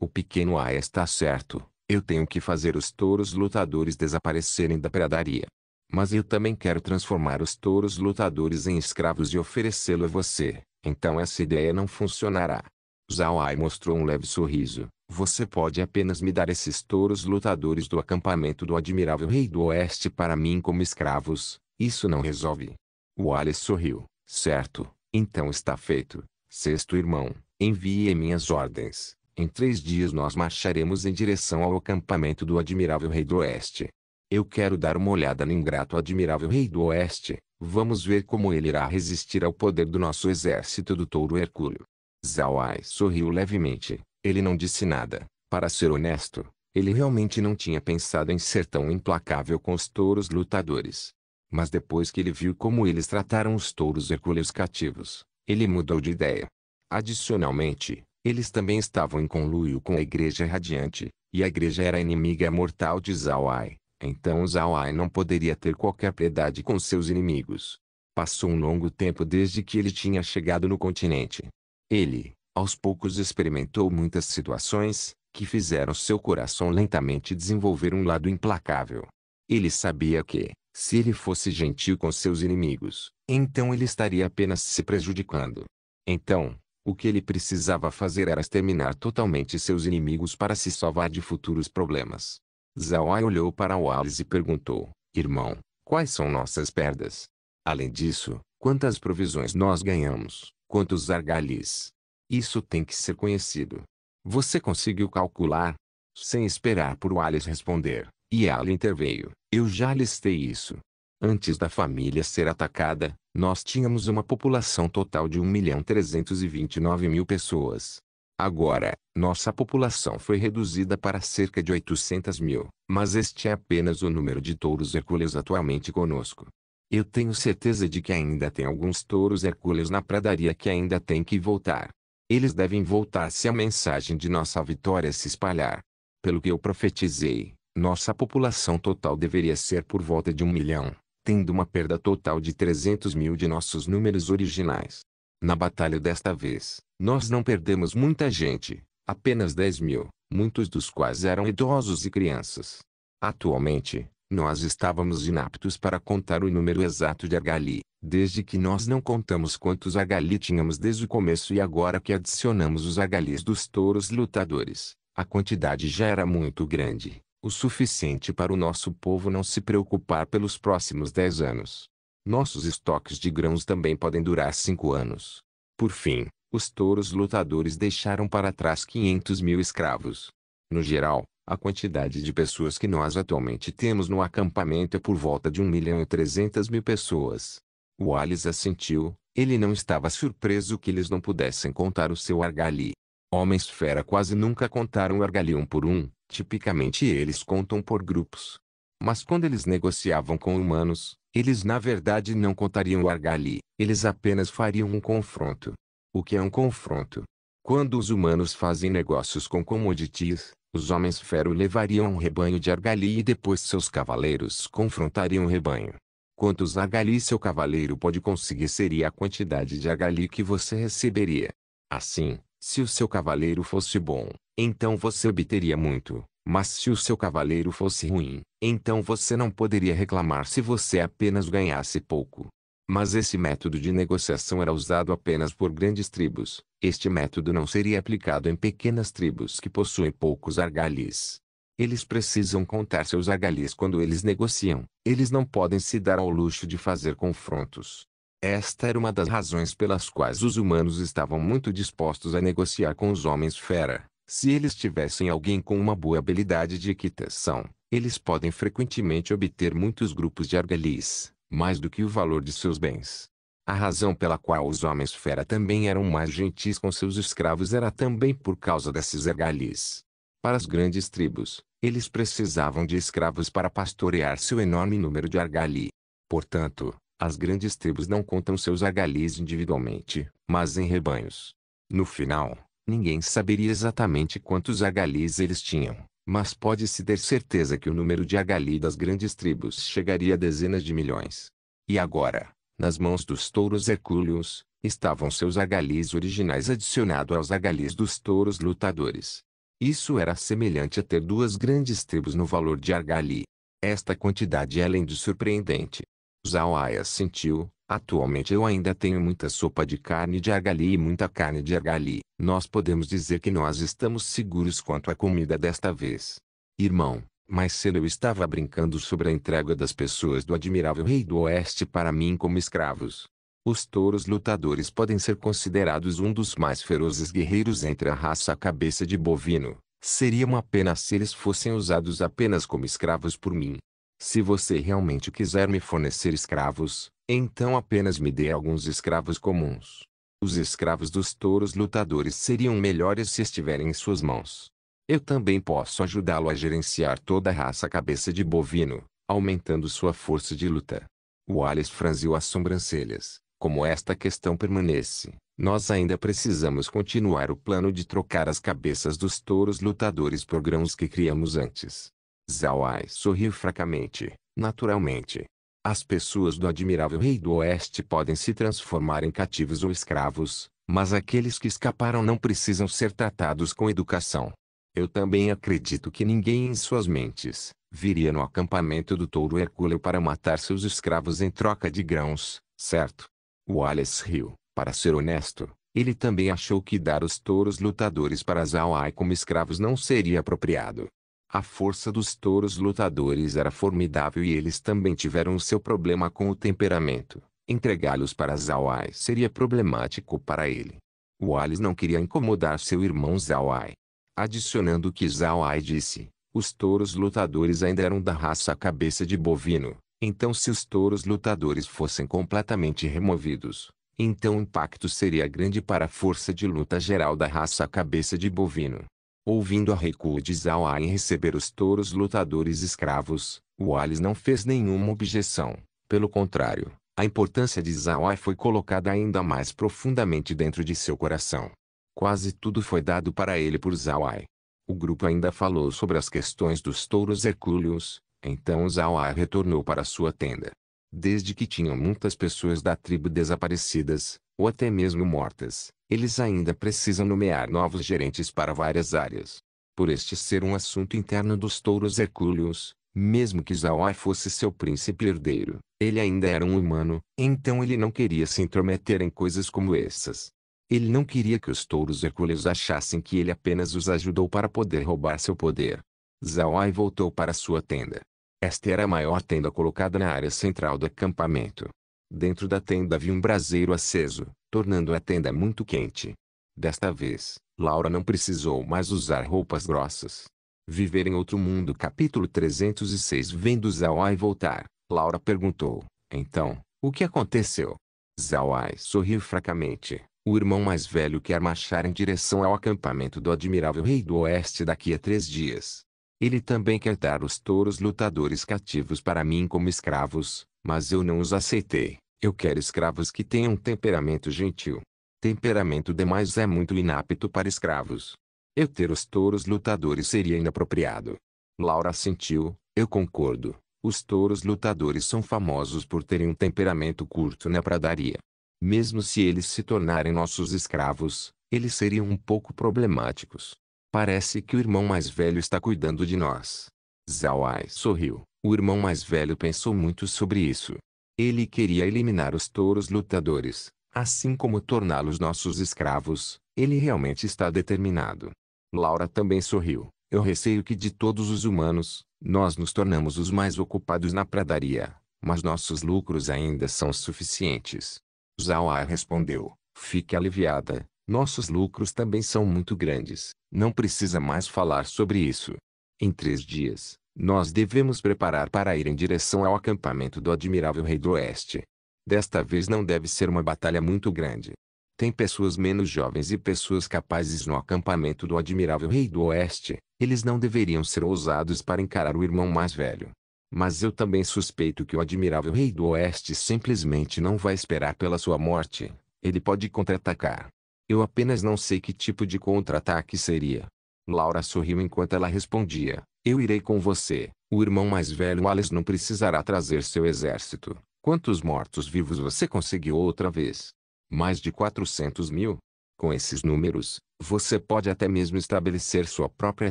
O pequeno Ai está certo. Eu tenho que fazer os touros lutadores desaparecerem da pradaria. Mas eu também quero transformar os touros lutadores em escravos e oferecê-lo a você. Então essa ideia não funcionará. Zhao Ai mostrou um leve sorriso. Você pode apenas me dar esses touros lutadores do acampamento do Admirável Rei do Oeste para mim como escravos. Isso não resolve. Wallace sorriu. Certo, então está feito. Sexto irmão, envie minhas ordens. Em 3 dias nós marcharemos em direção ao acampamento do Admirável Rei do Oeste. Eu quero dar uma olhada no ingrato Admirável Rei do Oeste. Vamos ver como ele irá resistir ao poder do nosso exército do touro hercúleo. Zhao Ai sorriu levemente. Ele não disse nada. Para ser honesto, ele realmente não tinha pensado em ser tão implacável com os touros lutadores. Mas depois que ele viu como eles trataram os touros hercúleos cativos, ele mudou de ideia. Adicionalmente, eles também estavam em conluio com a Igreja Radiante, e a Igreja era inimiga mortal de Zhao Ai. Então Zhao Ai não poderia ter qualquer piedade com seus inimigos. Passou um longo tempo desde que ele tinha chegado no continente. Ele, aos poucos experimentou muitas situações, que fizeram seu coração lentamente desenvolver um lado implacável. Ele sabia que, se ele fosse gentil com seus inimigos, então ele estaria apenas se prejudicando. Então, o que ele precisava fazer era exterminar totalmente seus inimigos para se salvar de futuros problemas. Zhao Ai olhou para Wallace e perguntou, irmão, quais são nossas perdas? Além disso, quantas provisões nós ganhamos? Quantos argalis? Isso tem que ser conhecido. Você conseguiu calcular? Sem esperar por Wallace responder, Yali interveio. Eu já listei isso. Antes da família ser atacada, nós tínhamos uma população total de 1.329.000 pessoas. Agora, nossa população foi reduzida para cerca de 800.000, mas este é apenas o número de touros hercúleos atualmente conosco. Eu tenho certeza de que ainda tem alguns touros hercúleos na pradaria que ainda têm que voltar. Eles devem voltar se a mensagem de nossa vitória se espalhar. Pelo que eu profetizei, nossa população total deveria ser por volta de 1 milhão, tendo uma perda total de 300.000 de nossos números originais. Na batalha desta vez, nós não perdemos muita gente, apenas 10.000, muitos dos quais eram idosos e crianças. Atualmente, nós estávamos inaptos para contar o número exato de argali, desde que nós não contamos quantos argali tínhamos desde o começo e agora que adicionamos os argalis dos touros lutadores, a quantidade já era muito grande, o suficiente para o nosso povo não se preocupar pelos próximos 10 anos. Nossos estoques de grãos também podem durar 5 anos. Por fim, os touros lutadores deixaram para trás 500.000 escravos. No geral, a quantidade de pessoas que nós atualmente temos no acampamento é por volta de 1.300.000 pessoas. Wallace assentiu, ele não estava surpreso que eles não pudessem contar o seu argali. Homens fera quase nunca contaram o argali um por um, tipicamente eles contam por grupos. Mas quando eles negociavam com humanos, eles na verdade não contariam o argali, eles apenas fariam um confronto. O que é um confronto? Quando os humanos fazem negócios com commodities, os homens fera levariam um rebanho de argali e depois seus cavaleiros confrontariam o rebanho. Quantos argali seu cavaleiro pode conseguir seria a quantidade de argali que você receberia. Assim, se o seu cavaleiro fosse bom, então você obteria muito, mas se o seu cavaleiro fosse ruim, então você não poderia reclamar se você apenas ganhasse pouco. Mas esse método de negociação era usado apenas por grandes tribos. Este método não seria aplicado em pequenas tribos que possuem poucos argalis. Eles precisam contar seus argalis quando eles negociam. Eles não podem se dar ao luxo de fazer confrontos. Esta era uma das razões pelas quais os humanos estavam muito dispostos a negociar com os homens fera. Se eles tivessem alguém com uma boa habilidade de equitação, eles podem frequentemente obter muitos grupos de argalis, mais do que o valor de seus bens. A razão pela qual os homens fera também eram mais gentis com seus escravos era também por causa desses argalis. Para as grandes tribos, eles precisavam de escravos para pastorear seu enorme número de argali. Portanto, as grandes tribos não contam seus argalis individualmente, mas em rebanhos. No final, ninguém saberia exatamente quantos argalis eles tinham, mas pode-se ter certeza que o número de argali das grandes tribos chegaria a dezenas de milhões. E agora, nas mãos dos touros hercúleos, estavam seus argalis originais adicionados aos argalis dos touros lutadores. Isso era semelhante a ter duas grandes tribos no valor de argali. Esta quantidade é além de surpreendente. Zhao-ai assentiu. Atualmente eu ainda tenho muita sopa de carne de argali e muita carne de argali. Nós podemos dizer que nós estamos seguros quanto à comida desta vez. Irmão, mais cedo eu estava brincando sobre a entrega das pessoas do admirável rei do oeste para mim como escravos. Os touros lutadores podem ser considerados um dos mais ferozes guerreiros entre a raça cabeça de bovino. Seria uma pena se eles fossem usados apenas como escravos por mim. Se você realmente quiser me fornecer escravos, então apenas me dê alguns escravos comuns. Os escravos dos touros lutadores seriam melhores se estiverem em suas mãos. Eu também posso ajudá-lo a gerenciar toda a raça cabeça de bovino, aumentando sua força de luta. Wallace franziu as sobrancelhas. Como esta questão permanece, nós ainda precisamos continuar o plano de trocar as cabeças dos touros lutadores por grãos que criamos antes. Zhao-ai sorriu fracamente. Naturalmente, as pessoas do admirável rei do oeste podem se transformar em cativos ou escravos, mas aqueles que escaparam não precisam ser tratados com educação. Eu também acredito que ninguém em suas mentes viria no acampamento do touro hercúleo para matar seus escravos em troca de grãos, certo? Wallace riu. Para ser honesto, ele também achou que dar os touros lutadores para Zhao-ai como escravos não seria apropriado. A força dos touros lutadores era formidável e eles também tiveram o seu problema com o temperamento. Entregá-los para Zhao-ai seria problemático para ele. Wallace não queria incomodar seu irmão Zhao-ai. Adicionando que Zhao-ai disse, os touros lutadores ainda eram da raça cabeça de bovino. Então se os touros lutadores fossem completamente removidos, então o impacto seria grande para a força de luta geral da raça cabeça de bovino. Ouvindo a recuo de Zhao-ai em receber os touros lutadores escravos, Wallace não fez nenhuma objeção. Pelo contrário, a importância de Zhao-ai foi colocada ainda mais profundamente dentro de seu coração. Quase tudo foi dado para ele por Zhao-ai. O grupo ainda falou sobre as questões dos touros hercúleos, então Zhao-ai retornou para sua tenda. Desde que tinham muitas pessoas da tribo desaparecidas, ou até mesmo mortas, eles ainda precisam nomear novos gerentes para várias áreas. Por este ser um assunto interno dos touros hercúleos, mesmo que Zhao-ai fosse seu príncipe herdeiro, ele ainda era um humano, então ele não queria se intrometer em coisas como essas. Ele não queria que os touros hercúleos achassem que ele apenas os ajudou para poder roubar seu poder. Zhao-ai voltou para sua tenda. Esta era a maior tenda colocada na área central do acampamento. Dentro da tenda havia um braseiro aceso, tornando a tenda muito quente. Desta vez, Laura não precisou mais usar roupas grossas. Viver em outro mundo. Capítulo 306. Vendo Zhao-ai voltar, Laura perguntou, então, o que aconteceu? Zhao-ai sorriu fracamente. O irmão mais velho quer marchar em direção ao acampamento do admirável rei do oeste daqui a 3 dias. Ele também quer dar os touros lutadores cativos para mim como escravos, mas eu não os aceitei. Eu quero escravos que tenham temperamento gentil. Temperamento demais é muito inapto para escravos. Eu ter os touros lutadores seria inapropriado. Laura assentiu, eu concordo. Os touros lutadores são famosos por terem um temperamento curto na pradaria. Mesmo se eles se tornarem nossos escravos, eles seriam um pouco problemáticos. Parece que o irmão mais velho está cuidando de nós. Zhao-ai sorriu. O irmão mais velho pensou muito sobre isso. Ele queria eliminar os touros lutadores, assim como torná-los nossos escravos. Ele realmente está determinado. Laura também sorriu. Eu receio que de todos os humanos, nós nos tornamos os mais ocupados na pradaria, mas nossos lucros ainda são suficientes. Zhao Ai respondeu. Fique aliviada, nossos lucros também são muito grandes. Não precisa mais falar sobre isso. Em 3 dias, nós devemos preparar para ir em direção ao acampamento do Admirável Rei do Oeste. Desta vez não deve ser uma batalha muito grande. Tem pessoas menos jovens e pessoas capazes no acampamento do Admirável Rei do Oeste. Eles não deveriam ser ousados para encarar o irmão mais velho. Mas eu também suspeito que o Admirável Rei do Oeste simplesmente não vai esperar pela sua morte. Ele pode contra-atacar. Eu apenas não sei que tipo de contra-ataque seria. Laura sorriu enquanto ela respondia. Eu irei com você. O irmão mais velho Alice não precisará trazer seu exército. Quantos mortos-vivos você conseguiu outra vez? Mais de 400.000? Com esses números, você pode até mesmo estabelecer sua própria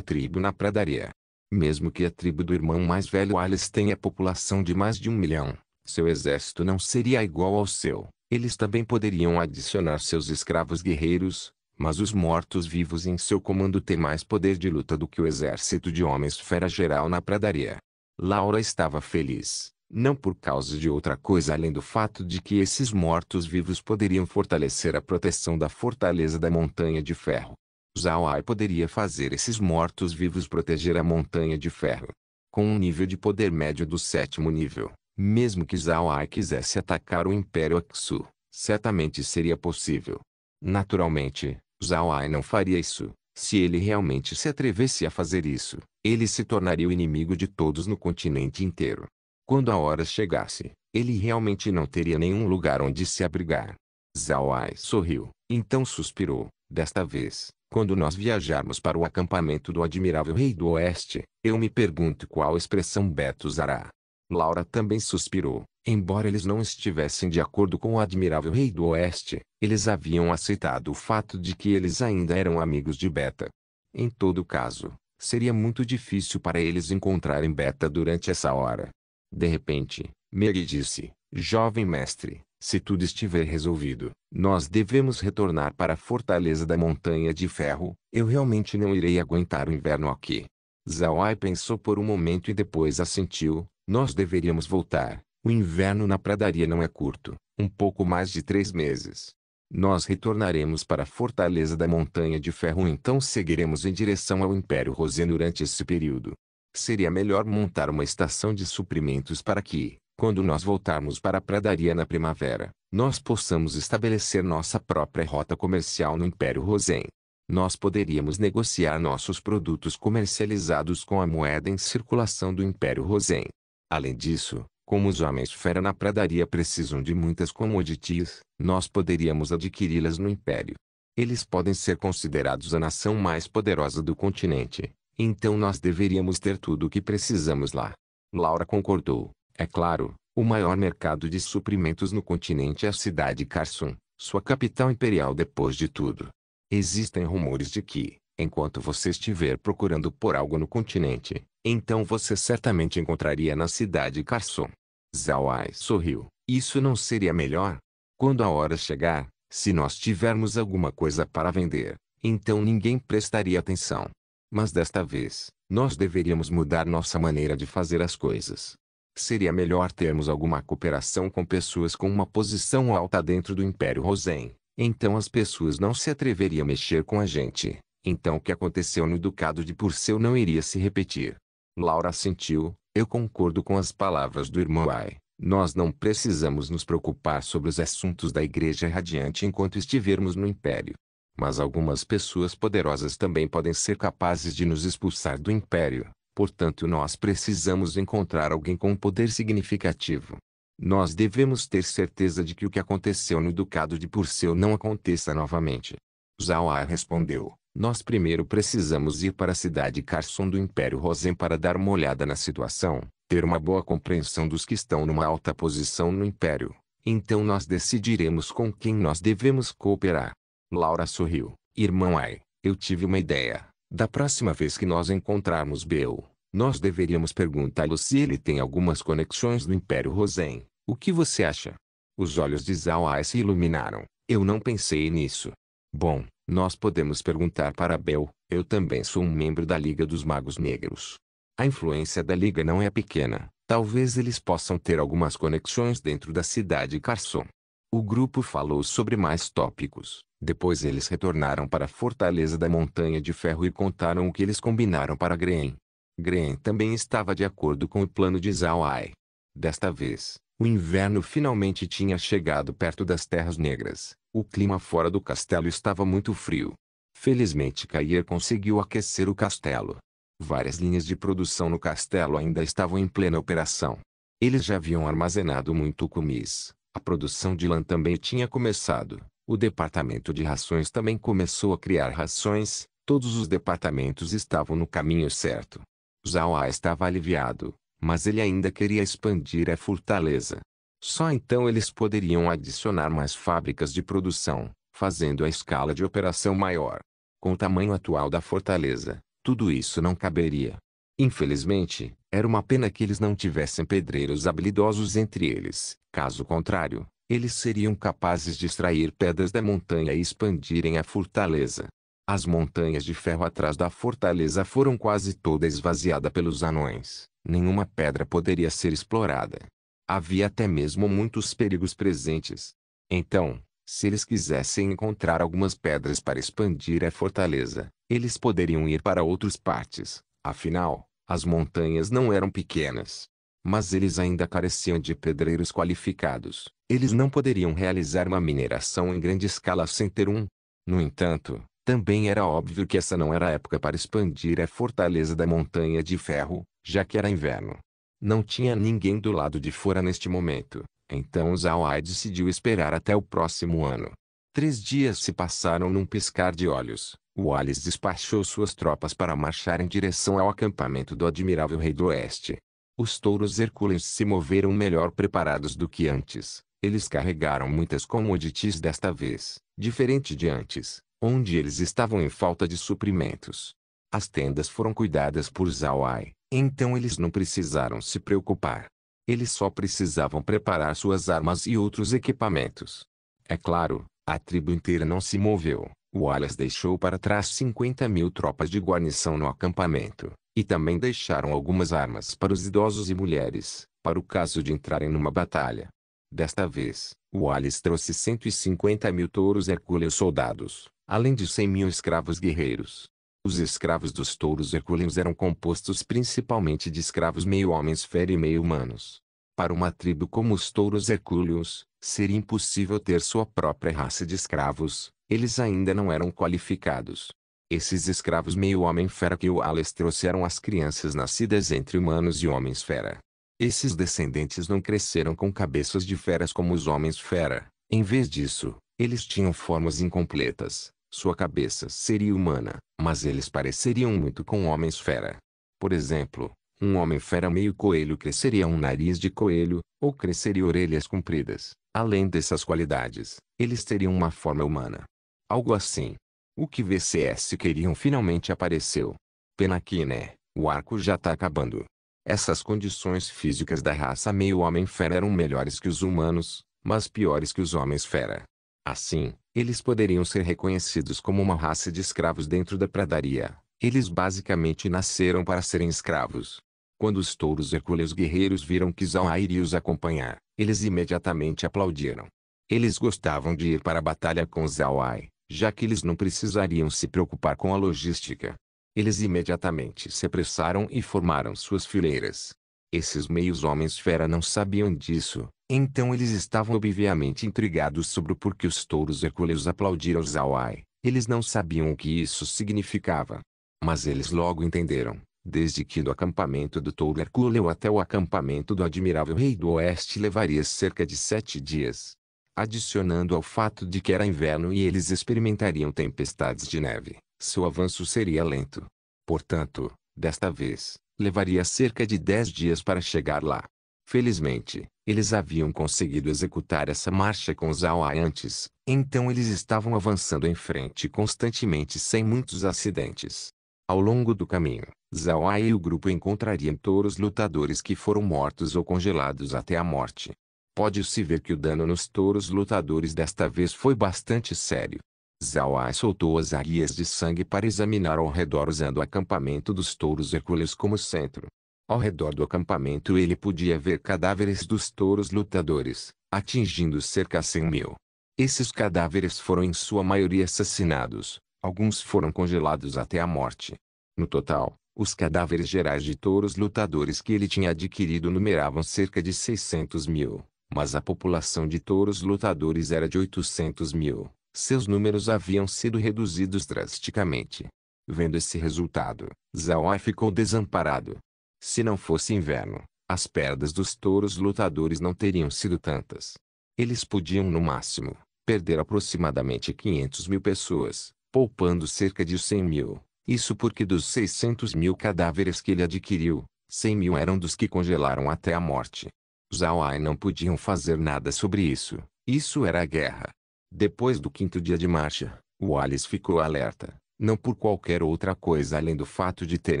tribo na pradaria. Mesmo que a tribo do irmão mais velho Alice tenha população de mais de 1 milhão, seu exército não seria igual ao seu. Eles também poderiam adicionar seus escravos guerreiros, mas os mortos-vivos em seu comando têm mais poder de luta do que o exército de homens-fera geral na pradaria. Laura estava feliz. Não por causa de outra coisa além do fato de que esses mortos-vivos poderiam fortalecer a proteção da fortaleza da Montanha de Ferro. Zhao Ai poderia fazer esses mortos-vivos proteger a Montanha de Ferro. Com um nível de poder médio do 7º nível, mesmo que Zhao Ai quisesse atacar o Império Aksu, certamente seria possível. Naturalmente, Zhao Ai não faria isso. Se ele realmente se atrevesse a fazer isso, ele se tornaria o inimigo de todos no continente inteiro. Quando a hora chegasse, ele realmente não teria nenhum lugar onde se abrigar. Zhao Ai sorriu, então suspirou. Desta vez, quando nós viajarmos para o acampamento do Admirável Rei do Oeste, eu me pergunto qual expressão Beto usará. Laura também suspirou. Embora eles não estivessem de acordo com o Admirável Rei do Oeste, eles haviam aceitado o fato de que eles ainda eram amigos de Beta. Em todo caso, seria muito difícil para eles encontrarem Beta durante essa hora. De repente, Mary disse, jovem mestre, se tudo estiver resolvido, nós devemos retornar para a fortaleza da Montanha de Ferro. Eu realmente não irei aguentar o inverno aqui. Zhao Ai pensou por um momento e depois assentiu. Nós deveríamos voltar. O inverno na pradaria não é curto, um pouco mais de 3 meses. Nós retornaremos para a fortaleza da Montanha de Ferro, então seguiremos em direção ao Império Rosé durante esse período. Seria melhor montar uma estação de suprimentos para que, quando nós voltarmos para a pradaria na primavera, nós possamos estabelecer nossa própria rota comercial no Império Rosé. Nós poderíamos negociar nossos produtos comercializados com a moeda em circulação do Império Rosé. Além disso, como os homens-fera na pradaria precisam de muitas commodities, nós poderíamos adquiri-las no Império. Eles podem ser considerados a nação mais poderosa do continente, então nós deveríamos ter tudo o que precisamos lá. Laura concordou. É claro, o maior mercado de suprimentos no continente é a cidade Carson, sua capital imperial depois de tudo. Existem rumores de que, enquanto você estiver procurando por algo no continente, então você certamente encontraria na cidade Carson. Zhao Ai sorriu. Isso não seria melhor? Quando a hora chegar, se nós tivermos alguma coisa para vender, então ninguém prestaria atenção. Mas desta vez, nós deveríamos mudar nossa maneira de fazer as coisas. Seria melhor termos alguma cooperação com pessoas com uma posição alta dentro do Império Rosé. Então as pessoas não se atreveriam a mexer com a gente. Então o que aconteceu no Ducado de Purcell não iria se repetir. Laura assentiu. Eu concordo com as palavras do irmão Ai. Nós não precisamos nos preocupar sobre os assuntos da Igreja Radiante enquanto estivermos no Império. Mas algumas pessoas poderosas também podem ser capazes de nos expulsar do Império. Portanto, nós precisamos encontrar alguém com um poder significativo. Nós devemos ter certeza de que o que aconteceu no Ducado de Purcell não aconteça novamente. Zhao Ai respondeu. Nós primeiro precisamos ir para a cidade Carson do Império Rosé para dar uma olhada na situação, ter uma boa compreensão dos que estão numa alta posição no Império. Então nós decidiremos com quem nós devemos cooperar. Laura sorriu. Irmão Ai, eu tive uma ideia. Da próxima vez que nós encontrarmos Bill, nós deveríamos perguntá-lo se ele tem algumas conexões no Império Rosé. O que você acha? Os olhos de Zhao Ai se iluminaram. Eu não pensei nisso. Bom, nós podemos perguntar para Bel. Eu também sou um membro da Liga dos Magos Negros. A influência da Liga não é pequena. Talvez eles possam ter algumas conexões dentro da cidade Carson. O grupo falou sobre mais tópicos. Depois eles retornaram para a fortaleza da Montanha de Ferro e contaram o que eles combinaram para Green. Green também estava de acordo com o plano de Zhao Ai. Desta vez, o inverno finalmente tinha chegado perto das Terras Negras. O clima fora do castelo estava muito frio. Felizmente Kair conseguiu aquecer o castelo. Várias linhas de produção no castelo ainda estavam em plena operação. Eles já haviam armazenado muito kumis. A produção de lã também tinha começado. O departamento de rações também começou a criar rações. Todos os departamentos estavam no caminho certo. Zhao Ai estava aliviado, mas ele ainda queria expandir a fortaleza. Só então eles poderiam adicionar mais fábricas de produção, fazendo a escala de operação maior. Com o tamanho atual da fortaleza, tudo isso não caberia. Infelizmente, era uma pena que eles não tivessem pedreiros habilidosos entre eles. Caso contrário, eles seriam capazes de extrair pedras da montanha e expandirem a fortaleza. As montanhas de ferro atrás da fortaleza foram quase toda esvaziada pelos anões. Nenhuma pedra poderia ser explorada. Havia até mesmo muitos perigos presentes. Então, se eles quisessem encontrar algumas pedras para expandir a fortaleza, eles poderiam ir para outras partes. Afinal, as montanhas não eram pequenas. Mas eles ainda careciam de pedreiros qualificados. Eles não poderiam realizar uma mineração em grande escala sem ter um. No entanto, também era óbvio que essa não era a época para expandir a fortaleza da Montanha de Ferro, já que era inverno. Não tinha ninguém do lado de fora neste momento, então Zhao Ai decidiu esperar até o próximo ano. 3 dias se passaram num piscar de olhos. Wallace despachou suas tropas para marchar em direção ao acampamento do Admirável Rei do Oeste. Os touros hercúleos se moveram melhor preparados do que antes. Eles carregaram muitas commodities desta vez, diferente de antes, onde eles estavam em falta de suprimentos. As tendas foram cuidadas por Zhao Ai, então eles não precisaram se preocupar. Eles só precisavam preparar suas armas e outros equipamentos. É claro, a tribo inteira não se moveu. Wallace deixou para trás 50.000 tropas de guarnição no acampamento, e também deixaram algumas armas para os idosos e mulheres, para o caso de entrarem numa batalha. Desta vez, Wallace trouxe 150.000 touros hercúleos soldados, além de 100.000 escravos guerreiros. Os escravos dos touros hercúleos eram compostos principalmente de escravos meio homens-fera e meio humanos. Para uma tribo como os touros hercúleos, seria impossível ter sua própria raça de escravos. Eles ainda não eram qualificados. Esses escravos meio homem-fera que Wallace trouxe eram as crianças nascidas entre humanos e homens-fera. Esses descendentes não cresceram com cabeças de feras como os homens-fera. Em vez disso, eles tinham formas incompletas. Sua cabeça seria humana, mas eles pareceriam muito com homens-fera. Por exemplo, um homem-fera meio coelho cresceria um nariz de coelho, ou cresceria orelhas compridas. Além dessas qualidades, eles teriam uma forma humana. Algo assim. O que VCS queriam finalmente apareceu. Pena que, né, o arco já tá acabando. Essas condições físicas da raça meio homem-fera eram melhores que os humanos, mas piores que os homens-fera. Assim, eles poderiam ser reconhecidos como uma raça de escravos dentro da pradaria. Eles basicamente nasceram para serem escravos. Quando os touros hercúleos guerreiros viram que Zhao Ai iria os acompanhar, eles imediatamente aplaudiram. Eles gostavam de ir para a batalha com Zhao Ai, já que eles não precisariam se preocupar com a logística. Eles imediatamente se apressaram e formaram suas fileiras. Esses meios homens-fera não sabiam disso, então eles estavam obviamente intrigados sobre o porquê os touros hercúleos aplaudiram Zhao Ai. Eles não sabiam o que isso significava. Mas eles logo entenderam. Desde que do acampamento do touro hercúleo até o acampamento do Admirável Rei do Oeste levaria cerca de 7 dias. Adicionando ao fato de que era inverno e eles experimentariam tempestades de neve, seu avanço seria lento. Portanto, desta vez, levaria cerca de 10 dias para chegar lá. Felizmente, eles haviam conseguido executar essa marcha com Zhao Ai antes, então eles estavam avançando em frente constantemente sem muitos acidentes. Ao longo do caminho, Zhao Ai e o grupo encontrariam touros lutadores que foram mortos ou congelados até a morte. Pode-se ver que o dano nos touros lutadores desta vez foi bastante sério. Zhao Ai soltou as águias de sangue para examinar ao redor usando o acampamento dos touros hercúleos como centro. Ao redor do acampamento ele podia ver cadáveres dos touros lutadores, atingindo cerca de 100.000. Esses cadáveres foram em sua maioria assassinados, alguns foram congelados até a morte. No total, os cadáveres gerais de touros lutadores que ele tinha adquirido numeravam cerca de 600.000, mas a população de touros lutadores era de 800.000. Seus números haviam sido reduzidos drasticamente. Vendo esse resultado, Zhao Ai ficou desamparado. Se não fosse inverno, as perdas dos touros lutadores não teriam sido tantas. Eles podiam no máximo perder aproximadamente 500.000 pessoas, poupando cerca de 100.000. Isso porque dos 600.000 cadáveres que ele adquiriu, 100.000 eram dos que congelaram até a morte. Zhao Ai não podiam fazer nada sobre isso. Isso era a guerra. Depois do 5º dia de marcha, Wallace ficou alerta, não por qualquer outra coisa além do fato de ter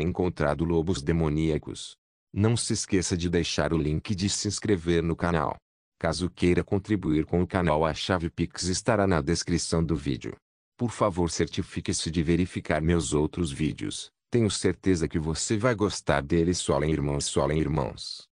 encontrado lobos demoníacos. Não se esqueça de deixar o link de se inscrever no canal. Caso queira contribuir com o canal, a chave Pix estará na descrição do vídeo. Por favor, certifique-se de verificar meus outros vídeos. Tenho certeza que você vai gostar deles. Solem irmãos, solem irmãos.